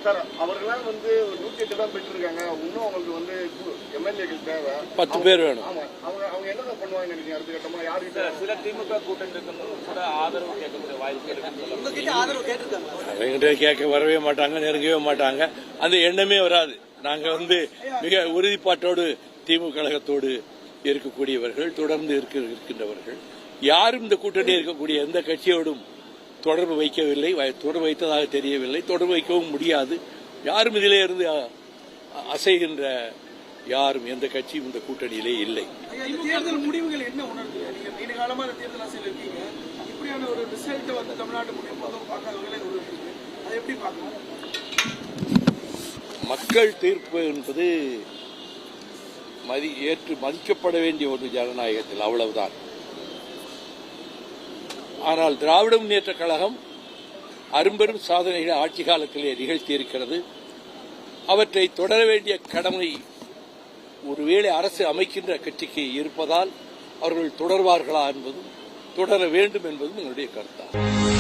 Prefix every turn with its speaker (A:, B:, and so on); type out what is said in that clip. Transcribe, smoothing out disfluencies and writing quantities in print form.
A: Sir அவர்களாம் 108 தான் பெற்றிருக்காங்க. இன்னும் அவங்களுக்கு எம்எல்ஏக்கள் தேவை.
B: 10 பேர் வேணும்.
A: ஆமா, அவங்க என்ன பண்ணுவாங்க நினைக்கிறீங்க? அடுத்த கட்டமா யாருக்கு
C: சில திமுக கூட்டணி கூட ஆதரவு கேட்கக்கூடிய வாய்ப்பு இருக்கு.
A: ஆதரவு கேட்டிருக்காங்க.
B: அவங்ககிட்ட கேட்க வரவே மாட்டாங்க, நெருங்கவே மாட்டாங்க. அந்த எண்ணமே வராது. நாங்க மிக உறுதிப்பாட்டோடு திமுக கழகத்தோடு இருக்கக்கூடியவர்கள், தொடர்ந்து இருக்கின்றவர்கள். யாரும் இந்த கூட்டணி இருக்கக்கூடிய எந்த கட்சியோடும் தொடர்பு வைக்கவில்லை, தொடர்பு வைத்ததாக தெரியவில்லை, தொடர்பு வைக்கவும் முடியாது. யாரும் இதிலே இருந்து அசைகின்ற யாரும் எந்த கட்சியும் இந்த கூட்டணியிலே இல்லை.
D: தேர்தல் முடிவுகள் என்ன உணர்ந்து நீங்க நீண்ட காலமா தேர்தல் அரசியல் இருக்கீங்க, இப்படியான ஒரு ரிசல்ட் தமிழ்நாட்டு பொதுமக்கள் பார்க்காத வகையில் இருக்கு, அதை எப்படி பார்க்கணும்?
B: மக்கள் தீர்ப்பு என்பது ஏற்று மதிக்கப்பட வேண்டிய ஒரு ஜனநாயகத்தில், அவ்வளவுதான். ஆனால் திராவிட முன்னேற்ற கழகம் அரும்பெரும் சாதனைகளை ஆட்சி காலத்திலே நிகழ்த்தியிருக்கிறது. அவற்றை தொடர வேண்டிய கடமை ஒருவேளை அரசு அமைக்கின்ற கட்சிக்கு இருப்பதால் அவர்கள் தொடர்வார்களா என்பதும் தொடர வேண்டும் என்பதும் என்னுடைய கருத்தாகும்.